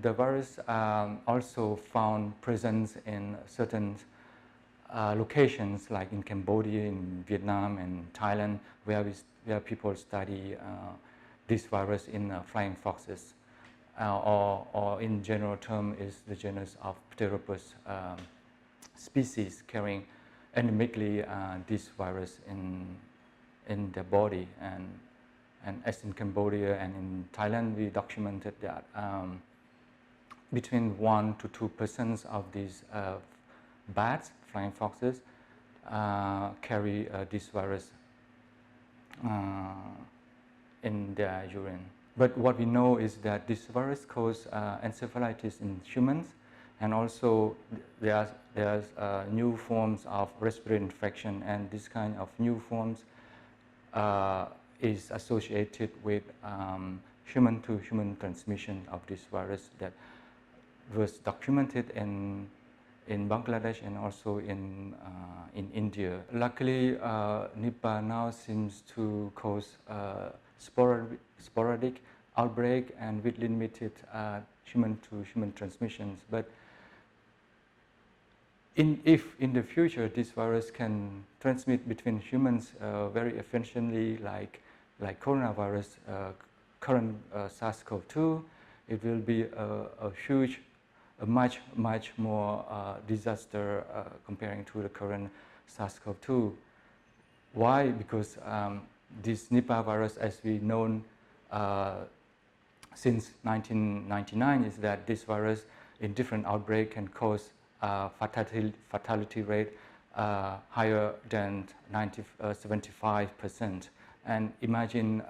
The virus also found presence in certain locations like in Cambodia, in Vietnam and Thailand, where people study this virus in flying foxes, or in general term is the genus of Pteropus species carrying endemically this virus in their body, and as in Cambodia and in Thailand, we documented that between 1 to 2% of these bats, flying foxes, carry this virus in their urine. But what we know is that this virus causes encephalitis in humans, and also there's new forms of respiratory infection, and this kind of new forms is associated with human-to-human transmission of this virus that was documented in Bangladesh and also in India. Luckily, Nipah now seems to cause sporadic outbreak and with limited human-to-human transmissions. But if in the future this virus can transmit between humans very efficiently, like coronavirus, current SARS-CoV-2, it will be a much more disaster comparing to the current SARS-CoV-2. Why? Because this Nipah virus, as we known since 1999, is that this virus in different outbreak can cause fatality rate higher than 75%. And imagine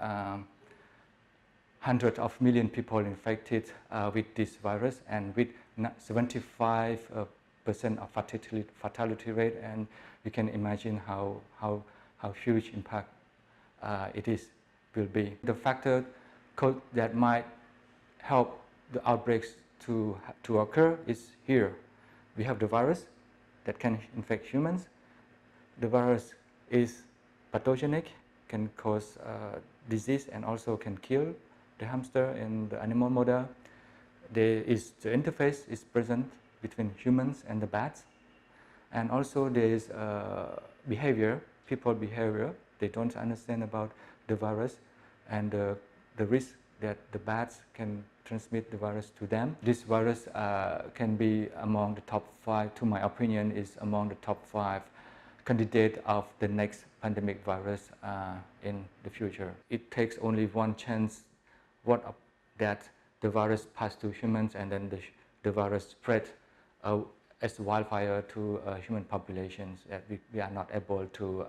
hundreds of million people infected with this virus, and with 75% of fatality rate, and you can imagine how huge impact will be. The factor that might help the outbreaks to occur is here. We have the virus that can infect humans. The virus is pathogenic, can cause disease, and also can kill the hamster in the animal model. The interface is present between humans and the bats, and also there is people behavior. They don't understand about the virus and the risk that the bats can transmit the virus to them. This virus can be among the top 5, to my opinion, is among the top 5 candidate of the next pandemic virus in the future. It takes only one chance that the virus pass to humans, and then the virus spread as wildfire to human populations, that we are not able to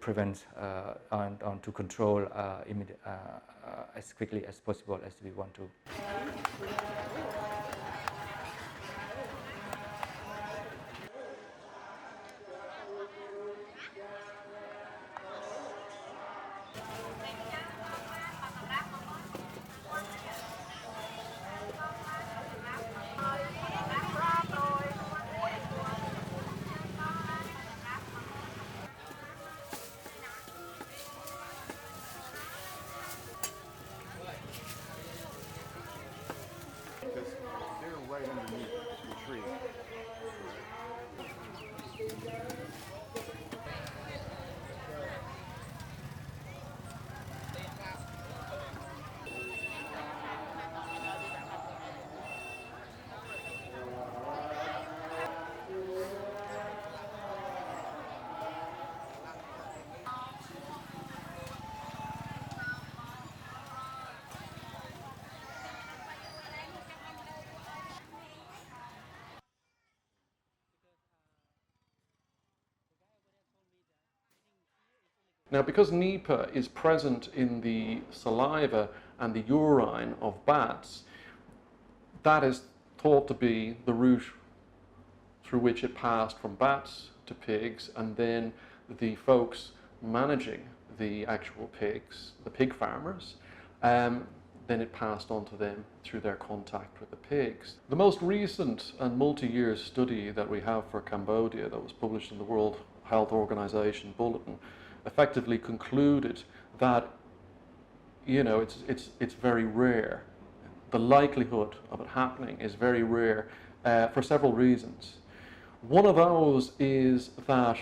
prevent and to control as quickly as possible as we want to. Because they're right underneath the tree. Now, because Nipah is present in the saliva and the urine of bats, that is thought to be the route through which it passed from bats to pigs, and then the folks managing the actual pigs, the pig farmers, then it passed on to them through their contact with the pigs. The most recent and multi-year study that we have for Cambodia, that was published in the World Health Organization Bulletin, effectively concluded that, you know, it's very rare the likelihood of it happening is very rare for several reasons. One of those is that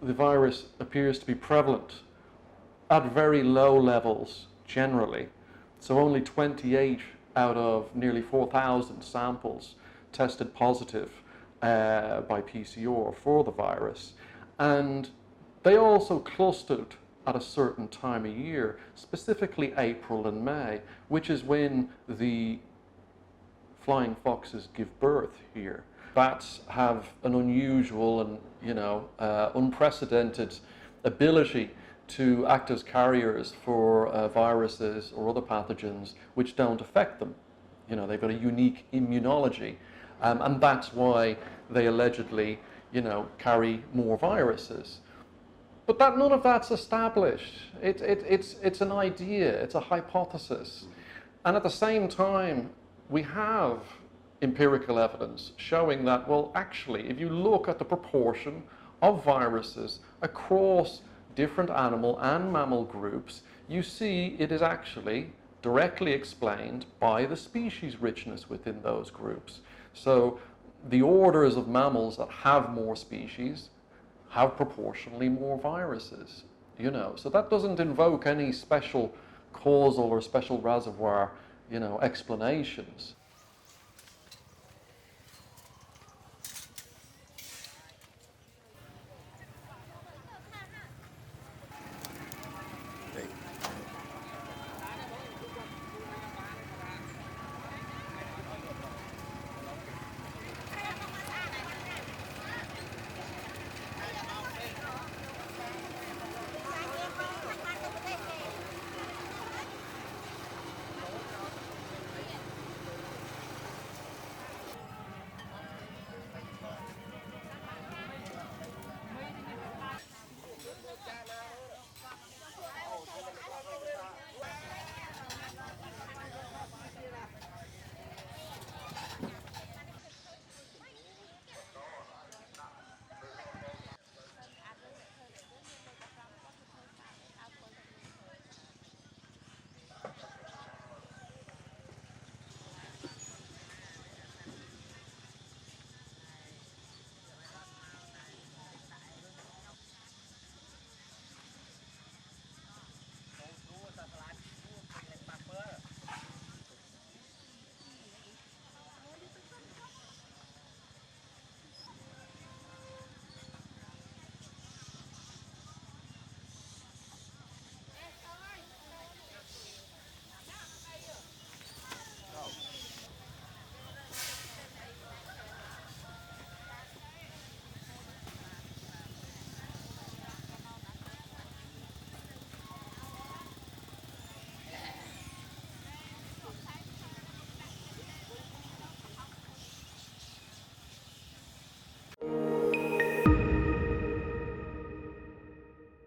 the virus appears to be prevalent at very low levels generally. So only 28 out of nearly 4,000 samples tested positive by PCR for the virus. And they also clustered at a certain time of year, specifically April and May, which is when the flying foxes give birth here. Bats have an unusual and, unprecedented ability to act as carriers for viruses or other pathogens which don't affect them. They've got a unique immunology, and that's why they allegedly, carry more viruses. But none of that's established. It's an idea, it's a hypothesis. And at the same time, we have empirical evidence showing that, well, actually, if you look at the proportion of viruses across different animal and mammal groups, you see it is actually directly explained by the species richness within those groups. So the orders of mammals that have more species have proportionally more viruses, So that doesn't invoke any special causal or special reservoir, explanations.